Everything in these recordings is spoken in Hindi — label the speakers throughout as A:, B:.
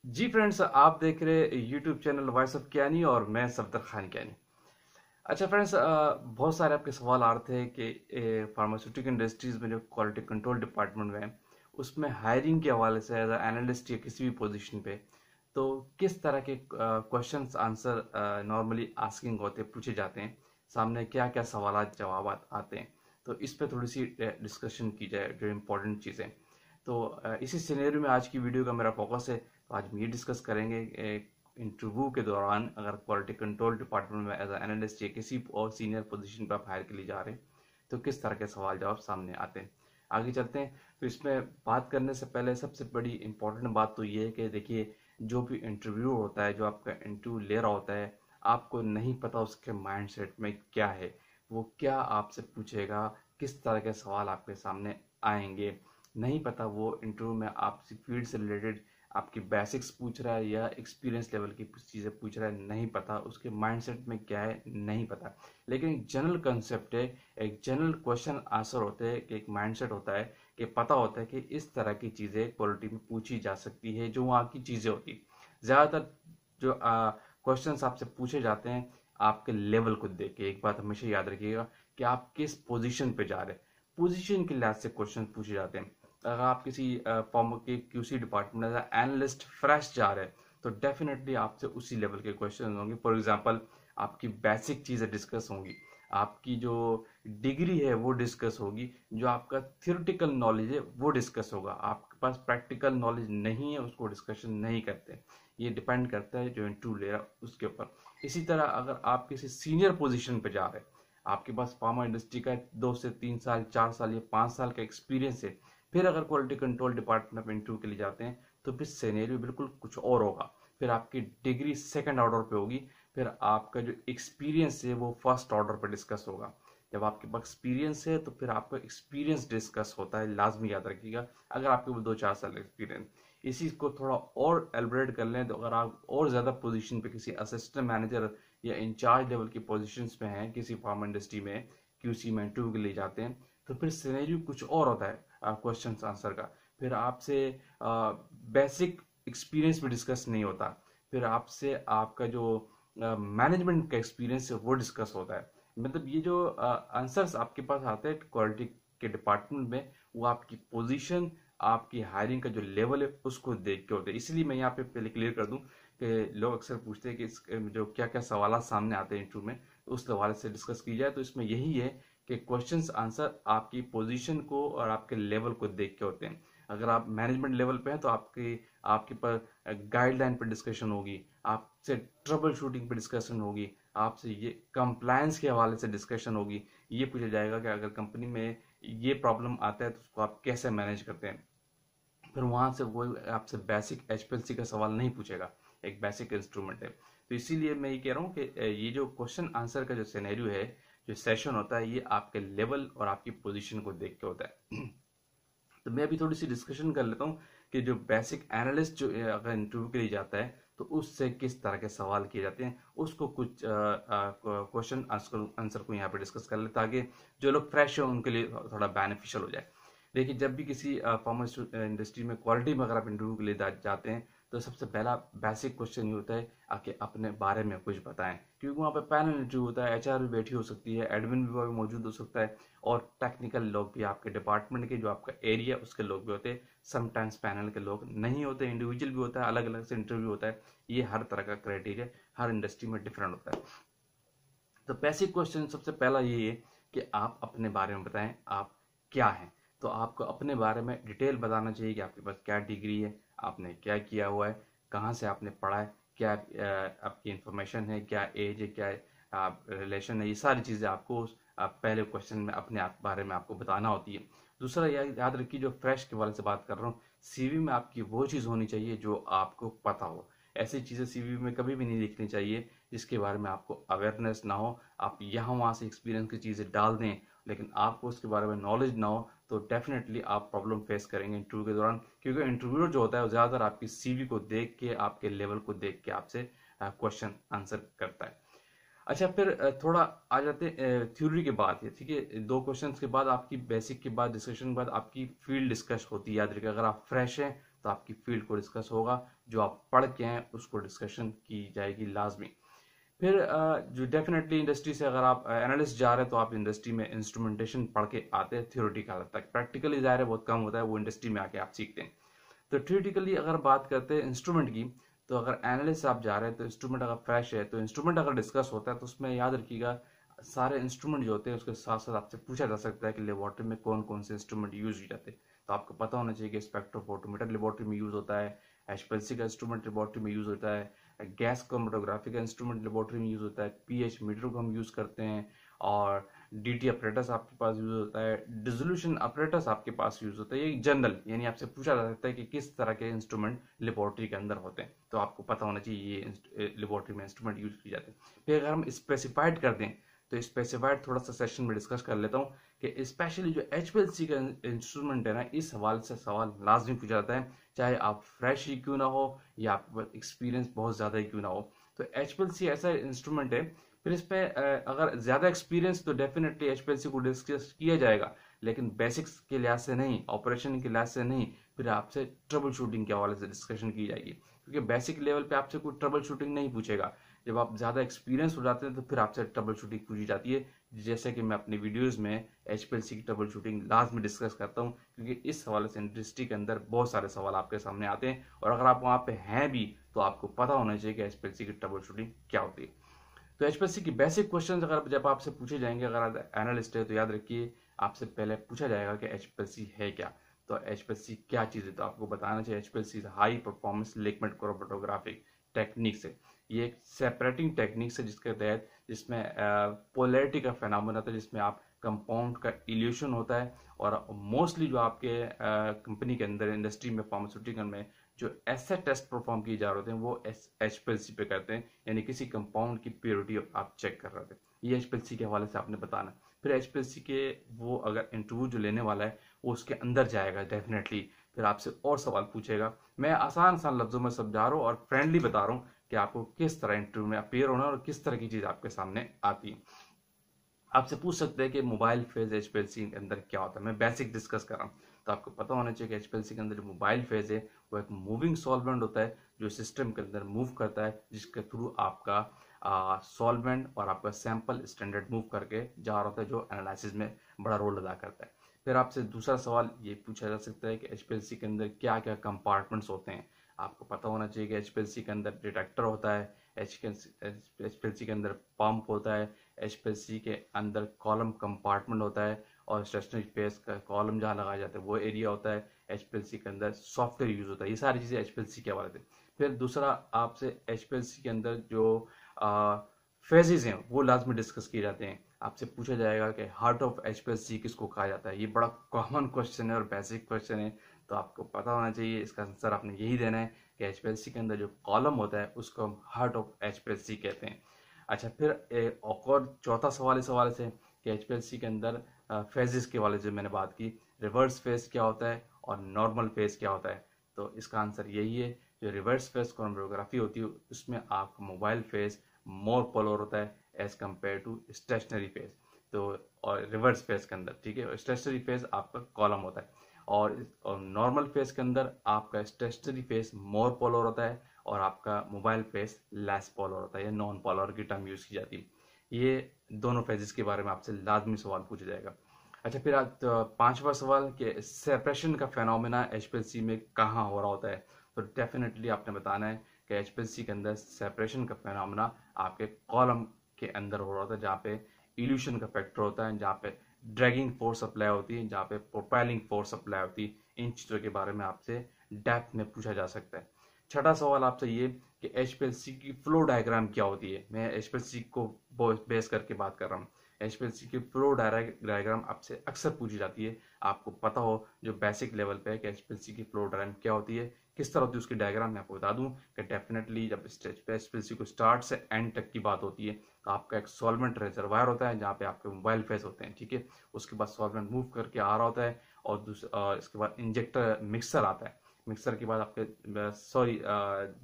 A: जी फ्रेंड्स, आप देख रहे YouTube channel voice of Kiyani और मैं सफदर खान कियानी। अच्छा फ्रेंड्स, बहुत सारे आपके सवाल आ रहे थे कि फार्मास्यूटिकल इंडस्ट्रीज में जो क्वालिटी कंट्रोल डिपार्टमेंट में है उसमें हायरिंग के हवाले से एज एनालिस्ट या किसी भी पोजीशन पे तो किस तरह के क्वेश्चंस आंसर नॉर्मली आस्किंग होते पूछे जाते हैं, सामने क्या क्या सवाल जवाब आते हैं। तो इस पे थोड़ी सी डिस्कशन की जाए जो इम्पोर्टेंट चीज़ें। तो इसी सिनेरियो में आज की वीडियो का मेरा फोकस है। तो आज हम ये डिस्कस करेंगे इंटरव्यू के दौरान अगर क्वालिटी कंट्रोल डिपार्टमेंट में एज एनालिस्ट या किसी और सीनियर पोजीशन पर आप हायर के लिए जा रहे हैं तो किस तरह के सवाल जवाब सामने आते हैं। आगे चलते हैं। तो इसमें बात करने से पहले सबसे बड़ी इंपॉर्टेंट बात तो ये है कि देखिए, जो भी इंटरव्यू होता है, जो आपका इंटरव्यू ले रहा होता है, आपको नहीं पता उसके माइंड सेट में क्या है, वो क्या आपसे पूछेगा, किस तरह के सवाल आपके सामने आएंगे। नहीं पता वो इंटरव्यू में आपसी फील्ड से रिलेटेड आपकी बेसिक्स पूछ रहा है या एक्सपीरियंस लेवल की चीज़ें पूछ रहा है, नहीं पता उसके माइंडसेट में क्या है, नहीं पता। लेकिन एक जनरल कंसेप्ट है, एक जनरल क्वेश्चन आंसर होते हैं कि एक माइंडसेट होता है कि पता होता है कि इस तरह की चीज़ें क्वालिटी में पूछी जा सकती है, जो वहाँ की चीज़ें होती। ज़्यादातर जो क्वेश्चंस आपसे पूछे जाते हैं आपके लेवल को देख के। एक बात हमेशा याद रखिएगा कि आप किस पोजीशन पे जा रहे हैं, पोजीशन के लिहाज से क्वेश्चन पूछे जाते हैं। अगर आप किसी फॉर्म के QC department as analyst fresh जा रहे हैं तो डेफिनेटली आपसे उसी लेवल के क्वेश्चन होंगे। फॉर एग्जांपल, आपकी बेसिक चीज़ें डिस्कस होंगी, आपकी जो डिग्री है वो डिस्कस होगी, जो आपका थियोरेटिकल नॉलेज है वो डिस्कस होगा। आपके पास प्रैक्टिकल नॉलेज नहीं है उसको डिस्कशन नहीं करते। ये डिपेंड करता है जो इंटरव्यू ले रहा है उसके ऊपर। इसी तरह अगर आप किसी सीनियर पोजीशन पे जा रहे हैं, आपके पास फार्मा इंडस्ट्री का 2 से 3 साल 4 साल या 5 साल का एक्सपीरियंस है, फिर अगर क्वालिटी कंट्रोल डिपार्टमेंट में इंटरव्यू के लिए जाते हैं तो फिर सिनेरियो बिल्कुल कुछ और होगा। फिर आपकी डिग्री सेकंड ऑर्डर पे होगी, फिर आपका जो एक्सपीरियंस है वो फर्स्ट ऑर्डर पे डिस्कस होगा। जब आपके पास एक्सपीरियंस है तो फिर आपका एक्सपीरियंस डिस्कस होता है, लाजमी याद रखिएगा। अगर आपके वो 2-4 साल एक्सपीरियंस, इसी को थोड़ा और एलिब्रेट कर लें तो अगर आप और ज़्यादा पोजीशन पे किसी असिस्टेंट मैनेजर या इंचार्ज लेवल की पोजीशंस पे हैं किसी फार्मा इंडस्ट्री में, क्यूसी में इंटरव्यू के लिए जाते हैं, तो फिर सिनेरियो कुछ और होता है क्वेश्चन आंसर का। फिर आपसे बेसिक एक्सपीरियंस भी डिस्कस नहीं होता, फिर आपसे आपका जो मैनेजमेंट का एक्सपीरियंस है वो डिस्कस होता है। मतलब ये जो आंसर्स आपके पास आते हैं क्वालिटी के डिपार्टमेंट में, वो आपकी पोजीशन, आपकी हायरिंग का जो लेवल है उसको देख के होते हैं। इसलिए मैं यहाँ पे पहले क्लियर कर दूं कि लोग अक्सर पूछते हैं कि जो क्या क्या सवाल सामने आते हैं इंटरव्यू में, तो उस हवाले से डिस्कस की जाए। तो इसमें यही है कि क्वेश्चंस आंसर आपकी पोजीशन को और आपके लेवल को देख के होते हैं। अगर आप मैनेजमेंट लेवल पे हैं तो आपके आपके पर गाइडलाइन पर डिस्कशन होगी, आपसे ट्रबल शूटिंग पर डिस्कशन होगी, आपसे ये कंप्लायंस के हवाले से डिस्कशन होगी। ये पूछा जाएगा कि अगर कंपनी में ये प्रॉब्लम आता है तो उसको आप कैसे मैनेज करते हैं। फिर वहां से वो आपसे बेसिक एचपीएलसी का सवाल नहीं पूछेगा, एक बेसिक इंस्ट्रूमेंट है। तो इसीलिए मैं ये कह रहा हूँ कि ये जो क्वेश्चन आंसर का जो सिनेरियो है, जो सेशन होता है, ये आपके लेवल और आपकी पोजीशन को देख के होता है। तो मैं अभी थोड़ी सी डिस्कशन कर लेता हूँ कि जो बेसिक एनालिस्ट जो अगर इंटरव्यू के लिए जाता है तो उससे किस तरह के सवाल किए जाते हैं, उसको कुछ क्वेश्चन आंसर को यहाँ पे डिस्कस कर ले ताकि जो लोग फ्रेश हैं उनके लिए थोड़ा बेनिफिशियल हो जाए। देखिए, जब भी किसी फार्मा इंडस्ट्री में क्वालिटी में अगर आप इंटरव्यू के लिए जाते हैं तो सबसे पहला बेसिक क्वेश्चन ये होता है आके अपने बारे में कुछ बताएं, क्योंकि वहाँ पे पैनल इंटरव्यू होता है, एचआर भी बैठी हो सकती है, एडमिन भी मौजूद हो सकता है, और टेक्निकल लोग भी आपके डिपार्टमेंट के जो आपका एरिया उसके लोग भी होते हैं। समटाइम्स पैनल के लोग नहीं होते, इंडिविजुअल भी होता है, अलग अलग से इंटरव्यू होता है। ये हर तरह का क्राइटेरिया हर इंडस्ट्री में डिफरेंट होता है। तो बेसिक क्वेश्चन सबसे पहला ये है कि आप अपने बारे में बताएं, आप क्या हैं। तो आपको अपने बारे में डिटेल बताना चाहिए कि आपके पास क्या डिग्री है, आपने क्या किया हुआ है, कहाँ से आपने पढ़ा है, क्या आपकी इंफॉर्मेशन है, क्या एज है, क्या आप रिलेशन है। ये सारी चीज़ें आपको पहले क्वेश्चन में अपने आप बारे में आपको बताना होती है। दूसरा याद रखिए, जो फ्रेश के वाले से बात कर रहा हूँ, सीवी में आपकी वो चीज़ होनी चाहिए जो आपको पता हो। ऐसी चीज़ें सीवी में कभी भी नहीं लिखनी चाहिए जिसके बारे में आपको अवेयरनेस ना हो। आप यहाँ वहाँ से एक्सपीरियंस की चीज़ें डाल दें लेकिन आपको उसके बारे में नॉलेज ना हो तो डेफिनेटली आप प्रॉब्लम फेस करेंगे इंटरव्यू के दौरान, क्योंकि इंटरव्यूअर जो होता है वो ज़्यादातर आपकी सीवी को देख के, आपके लेवल को देख के आपसे क्वेश्चन आंसर करता है। अच्छा, फिर थोड़ा आ जाते हैं थ्योरी के बाद। ये ठीक है, 2 क्वेश्चंस के बाद आपकी बेसिक के बाद डिस्कशन के बाद आपकी फील्ड डिस्कस होती है। याद रखिए, अगर आप फ्रेश हैं तो आपकी फील्ड को डिस्कस होगा, जो आप पढ़ के हैं उसको डिस्कशन की जाएगी लाजमी। फिर जो डेफिनेटली इंडस्ट्री से अगर आप एनालिस्ट जा रहे हैं तो आप इंडस्ट्री में इंस्ट्रूमेंटेशन पढ़ के आते हैं थियोरेटिकल हद तक, प्रैक्टिकली ज़ाहिर है बहुत कम होता है, वो इंडस्ट्री में आके आप सीखते हैं। तो थियोरेटिकली अगर बात करते हैं इंस्ट्रूमेंट की, तो अगर एनालिस्ट आप जा रहे हैं तो इंस्ट्रूमेंट अगर फ्रेश है तो इंस्ट्रूमेंट अगर डिस्कस होता है तो उसमें याद रखिएगा सारे इंस्ट्रूमेंट जो होते हैं उसके साथ साथ आपसे पूछा जा सकता है कि लेबोरेटरी में कौन कौन से इंस्ट्रूमेंट यूज हो जाते हैं। तो आपको पता होना चाहिए कि स्पेक्ट्रोफोटोमीटर लेबोरेटरी में यूज होता है, एचपीएलसी का इंस्ट्रूमेंट लेबोरेटरी में यूज होता है, गैस क्रोमेटोग्राफी का इंस्ट्रूमेंट लेबोरेटरी में यूज होता है, पीएच मीटर को हम यूज करते हैं, और डीटी अपरेटस आपके पास यूज होता है, डिसोल्यूशन अपरेटस आपके पास यूज होता है। ये जनरल यानी आपसे पूछा जा सकता है कि किस तरह के इंस्ट्रूमेंट लेबोरेटरी के अंदर होते हैं, तो आपको पता होना चाहिए ये लेबोरेटरी में इंस्ट्रूमेंट यूज किए जाते हैं। फिर अगर हम स्पेसिफाइड कर दें तो स्पेसिफाइड थोड़ा सा सेशन में डिस्कस कर लेता हूँ कि स्पेशली जो एचपीएलसी का इंस्ट्रूमेंट है ना, इस हवाले से सवाल लाजमी पूछा जाता है, चाहे आप फ्रेश ही क्यों ना हो या आपके पास एक्सपीरियंस बहुत ज़्यादा ही क्यों ना हो। तो एचपीएलसी ऐसा इंस्ट्रूमेंट है, फिर इस पे अगर ज़्यादा एक्सपीरियंस तो डेफिनेटली एचपीएलसी को डिस्कस किया जाएगा, लेकिन बेसिक्स के लिहाज से नहीं, ऑपरेशन के लिहाज से नहीं, फिर आपसे ट्रबल शूटिंग के हवाले से डिस्कशन की जाएगी, क्योंकि बेसिक लेवल पे आपसे कोई ट्रबल शूटिंग नहीं पूछेगा। जब आप ज़्यादा एक्सपीरियंस हो जाते हैं तो फिर आपसे ट्रबल शूटिंग पूछी जाती है, जैसे कि मैं अपनी वीडियोस में एचपीएलसी की ट्रबल शूटिंग लास्ट में डिस्कस करता हूँ, क्योंकि इस हवाले से इंडस्ट्री के अंदर बहुत सारे सवाल आपके सामने आते हैं, और अगर आप वहाँ पे हैं भी तो आपको पता होना चाहिए कि एचपीएलसी की ट्रबल शूटिंग क्या होती है। तो एचपीएलसी की बेसिक क्वेश्चन अगर जब आपसे पूछे जाएंगे, अगर आप एनालिस्ट है तो याद रखिए आपसे पहले पूछा जाएगा कि एचपीएलसी है क्या। तो एचपीएलसी क्या चीज़ है, तो आपको बताना चाहिए HPLC high performance liquid chromatographic techniques है। ये एक सेपरेटिंग टेक्निक्स है जिसके तहत जिसमें पोलैरिटी का फेनोमेना होता है, जिसमें आप कंपाउंड का इल्यूशन होता है, और मोस्टली जो आपके कंपनी के अंदर इंडस्ट्री में फार्मास्यूटिकल में जो ऐसे टेस्ट परफॉर्म किए जा रहे हैं वो एचपीएलसी पे करते हैं, यानी किसी कंपाउंड की प्योरिटी आप चेक कर रहे थे, ये एचपीएलसी के हवाले से आपने बताना। फिर एचपीएलसी के वो अगर इंटरव्यू जो लेने वाला है वो उसके अंदर जाएगा डेफिनेटली, फिर आपसे और सवाल पूछेगा। मैं आसान आसान लफ्जों में समझा रहा हूँ और फ्रेंडली बता रहा हूँ कि आपको किस तरह इंटरव्यू में अपेयर होना है और किस तरह की चीज़ आपके सामने आती है। आपसे पूछ सकते हैं कि मोबाइल फेज एचपीएलसी के अंदर क्या होता है, मैं बेसिक डिस्कस कर रहा हूँ। तो आपको पता होना चाहिए कि एचपीएलसी के अंदर जो मोबाइल फेज है वो एक मूविंग सॉल्वेंट होता है जो सिस्टम के अंदर मूव करता है, जिसके थ्रू आपका सॉल्वेंट और आपका सैंपल स्टैंडर्ड मूव करके जा रहा होता है, जो एनालिसिस में बड़ा रोल अदा करता है। फिर आपसे दूसरा सवाल ये पूछा जा सकता है कि एचपीएलसी के अंदर क्या क्या कंपार्टमेंट्स होते हैं। आपको पता होना चाहिए कि एचपीएलसी के अंदर डिटेक्टर होता है, एचपीएलसी के अंदर पंप होता है, एचपीएलसी के अंदर कॉलम कंपार्टमेंट होता है, और स्टेशनरी फेस का कॉलम जहाँ लगाया जाता है वो एरिया होता है, एचपीएलसी के अंदर सॉफ्टवेयर यूज होता है। ये सारी चीज़ें एचपीएलसी के हवाले से। फिर दूसरा आपसे एचपीएलसी के अंदर जो फेजेस हैं वो लाजमी डिस्कस किए जाते हैं। आपसे पूछा जाएगा कि हार्ट ऑफ एचपीएलसी किसको कहा जाता है। ये बड़ा कॉमन क्वेश्चन है और बेसिक क्वेश्चन है, तो आपको पता होना चाहिए, इसका आंसर आपने यही देना है कि एचपीएलसी के अंदर जो कॉलम होता है उसको हम हार्ट ऑफ एचपीएलसी कहते हैं। अच्छा, फिर एक और चौथा सवाल इस हवाले से कि एचपीएलसी के अंदर फेजेस के वाले जो मैंने बात की, रिवर्स फेज क्या होता है और नॉर्मल फेज क्या होता है। तो इसका आंसर यही है, जो रिवर्स फेज क्रोमेटोग्राफी होती है उसमें आपका मोबाइल फेज मोर पोलर होता है as compared to stationary phase. तो और रिवर्स फेज के अंदर, ठीक है, स्टेशनरी फेज आपका कॉलम होता है, और नॉर्मल फेज के अंदर आपका स्टेशनरी फेज मोर पोलर होता है और आपका मोबाइल फेज लेस पोलर होता है, या नॉन पोलर की टर्म यूज की जाती है। ये दोनों फेजेस के बारे में आपसे लाजमी सवाल पूछा जाएगा। अच्छा, फिर पांचवा सवाल कि सेपरेशन का फेनोमेना एचपीएलसी में कहाँ हो रहा होता है। तो डेफिनेटली आपने बताना है कि एचपीएलसी के अंदर सेपरेशन का फेनोमेना आपके कॉलम के अंदर हो रहा होता है, जहाँ पे इल्यूशन का फैक्टर होता है, जहाँ पे ड्रैगिंग फोर्स अप्लाई होती है, जहाँ पे प्रोपेलिंग फोर्स अप्लाई होती है। इन चीज़ों के बारे में आपसे डेप्थ में पूछा जा सकता है। छठा सवाल आपसे ये कि एचपीएलसी की फ्लो डायग्राम क्या होती है। मैं एचपीएलसी को बेस करके बात कर रहा हूँ। एचपीएलसी की फ्लो डायग्राम आपसे अक्सर पूछी जाती है। आपको पता हो जो बेसिक लेवल पे है कि एचपीएलसी की फ्लो डायग्राम क्या होती है, किस तरह होती है उसकी डायग्राम। मैं आपको बता दूं कि डेफिनेटली जब एचपीएलसी को स्टार्ट से एंड तक की बात होती है तो आपका एक सॉल्वेंट रिजर्वायर होता है जहाँ पे आपके मोबाइल फेस होते हैं, ठीक है। उसके बाद सॉल्वेंट मूव करके आ रहा होता है, और इसके बाद इंजेक्टर मिक्सर आता है। मिक्सर के बाद आपके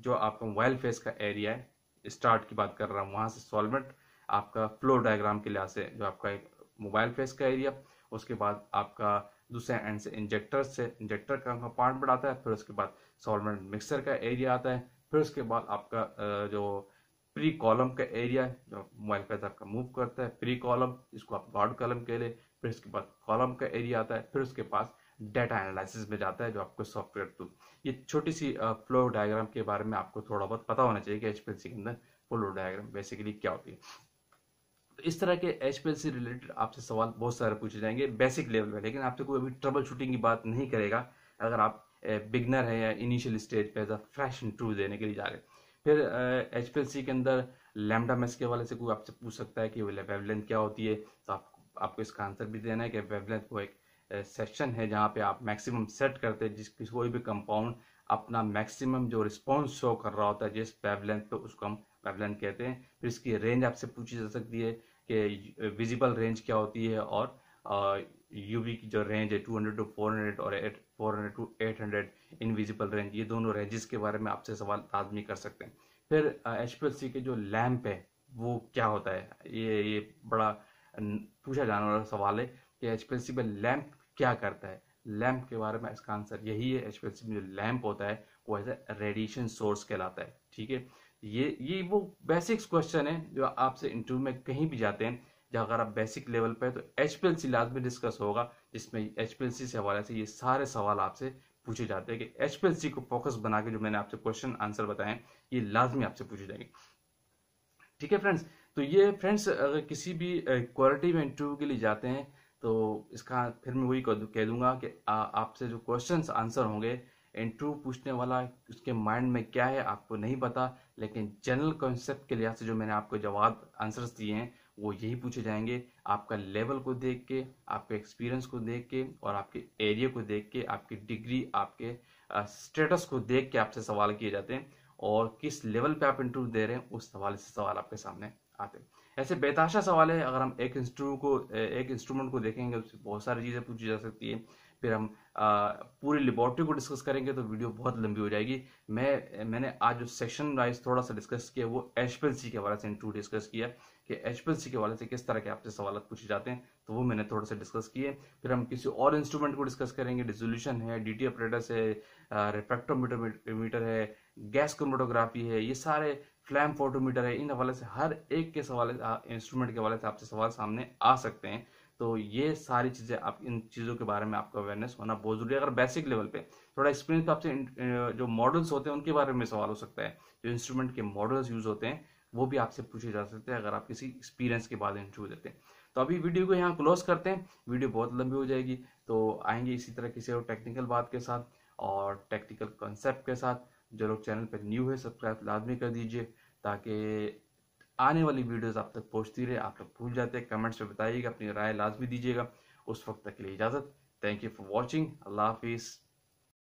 A: जो आपका मोबाइल फेस का एरिया है, स्टार्ट की बात कर रहा हूँ, वहाँ से सॉल्वेंट आपका फ्लो डायग्राम के लिहाज से जो आपका एक मोबाइल फेस का एरिया, उसके बाद आपका दूसरे एंड से इंजेक्टर का कंपार्टमेंट आता है, फिर उसके बाद सॉल्वेंट मिक्सर का एरिया आता है। फिर उसके बाद आपका जो प्री कॉलम का एरिया है जो मोबाइल पे आपका मूव करता है, प्री कॉलम, इसको आप गॉड कॉलम कह ले। फिर उसके बाद कॉलम का एरिया आता है। फिर उसके पास डाटा एनालिसिस में जाता है जो आपको सॉफ्टवेयर टूल। ये छोटी सी फ्लो डायग्राम के बारे में आपको थोड़ा बहुत पता होना चाहिए कि एचपीएलसी के अंदर फ्लो डायग्राम बेसिकली क्या होती है। तो इस तरह के एचपीएलसी रिलेटेड आपसे सवाल बहुत सारे पूछे जाएंगे बेसिक लेवल पे, लेकिन आपसे कोई अभी ट्रबल शूटिंग की बात नहीं करेगा अगर आप बिगनर है या इनिशियल स्टेज पे एज अ फ्रेश इंटरव्यू देने के लिए जा रहे हैं। फिर एचपीएलसी के अंदर लैम्डा मैश के हवाले से कोई आपसे पूछ सकता है कि वेवलेंथ क्या होती है, तो आपको इसका आंसर भी देना है कि वेवलेंथ वो एक सेक्शन है जहाँ पे आप मैक्सिमम सेट करते हैं, जिसकी कोई भी कंपाउंड अपना मैक्सिमम जो रिस्पॉन्स शो कर रहा होता है जिस वेवलेंथ पे, उसको हम वेवलेंथ कहते हैं। फिर इसकी रेंज आपसे पूछी जा सकती है कि विजिबल रेंज क्या होती है, और यूवी की जो रेंज है 200 टू 400 और 400 टू 800 इनविजिबल रेंज, ये दोनों रेंजेस के बारे में आपसे सवाल आदमी कर सकते हैं। फिर एचपीएलसी के जो लैंप है वो क्या होता है, ये बड़ा पूछा जाने वाला सवाल है कि एचपीएलसी में लैंप क्या करता है। लैंप के बारे में इसका आंसर यही है, एचपीएलसी में जो लैंप होता है वो एज ए रेडिएशन सोर्स कहलाता है। ठीक है, ये वो बेसिक्स क्वेश्चन है जो आपसे इंटरव्यू में कहीं भी जाते हैं, जहाँ अगर आप बेसिक लेवल पे तो एचपीएलसी लाजमी डिस्कस होगा, जिसमें एचपीएलसी से हवाले से ये सारे सवाल आपसे पूछे जाते हैं कि एचपीएलसी को फोकस बना के जो मैंने आपसे क्वेश्चन आंसर बताए ये लाजमी आपसे पूछे जाएंगे। ठीक है फ्रेंड्स, तो ये फ्रेंड्स अगर किसी भी क्वालिटी में इंटरव्यू के लिए जाते हैं तो इसका फिर मैं वही कह दूंगा कि आपसे जो क्वेश्चंस आंसर होंगे, इंटरव्यू पूछने वाला उसके माइंड में क्या है आपको नहीं पता, लेकिन जनरल कॉन्सेप्ट के लिहाज से जो मैंने आपको जवाब आंसर्स दिए हैं वो यही पूछे जाएंगे। आपका लेवल को देख के, आपके एक्सपीरियंस को देख के, और आपके एरिया को देख के, आपकी डिग्री, आपके स्टेटस को देख के आपसे सवाल किए जाते हैं, और किस लेवल पे आप इंटरव्यू दे रहे हैं उस हवाले से सवाल आपके सामने आते हैं। ऐसे बेताशा सवाल है, अगर हम एक इंस्ट्रूमेंट को देखेंगे उससे बहुत सारी चीज़ें पूछी जा सकती है। फिर हम पूरी लेबोरेटरी को डिस्कस करेंगे तो वीडियो बहुत लंबी हो जाएगी। मैंने आज जो सेक्शन वाइज थोड़ा सा डिस्कस किया वो एचपीएलसी के हवाले से इंटरव्यू डिस्कस किया कि एचपीएलसी के हवाले से किस तरह के आपसे सवाल पूछे जाते हैं, तो वो मैंने थोड़ा सा डिस्कस किए। फिर हम किसी और इंस्ट्रूमेंट को डिस्कस करेंगे, डिसोल्यूशन है, डीटी ऑपरेटर्स है, रिफ्रैक्टोमीटर है, गैस क्रोमेटोग्राफी है, ये सारे फ्लैम फोटोमीटर है, इन हवाले से हर एक के सवाल इंस्ट्रूमेंट के हवाले से आपसे सवाल सामने आ सकते हैं। तो ये सारी चीज़ें, आप इन चीज़ों के बारे में आपका अवेयरनेस होना बहुत जरूरी है। अगर बेसिक लेवल पे थोड़ा एक्सपीरियंस तो आपसे जो मॉडल्स होते हैं उनके बारे में सवाल हो सकता है, जो इंस्ट्रूमेंट के मॉडल्स यूज होते हैं वो भी आपसे पूछे जा सकते हैं अगर आप किसी एक्सपीरियंस के बाद इंटरव्यू देते हैं। तो अभी वीडियो को यहाँ क्लोज करते हैं, वीडियो बहुत लंबी हो जाएगी। तो आएंगे इसी तरह किसी और टेक्निकल बात के साथ और टेक्निकल कॉन्सेप्ट के साथ। जो लोग चैनल पर न्यू है सब्सक्राइब लाजमी कर दीजिए ताकि आने वाली वीडियोस आप तक पहुंचती रहे। आप लोग भूल जाते हैं, कमेंट्स में बताइएगा, अपनी राय लाजमी दीजिएगा। उस वक्त तक के लिए इजाज़त। Thank you for watching. अल्लाह हाफिज़।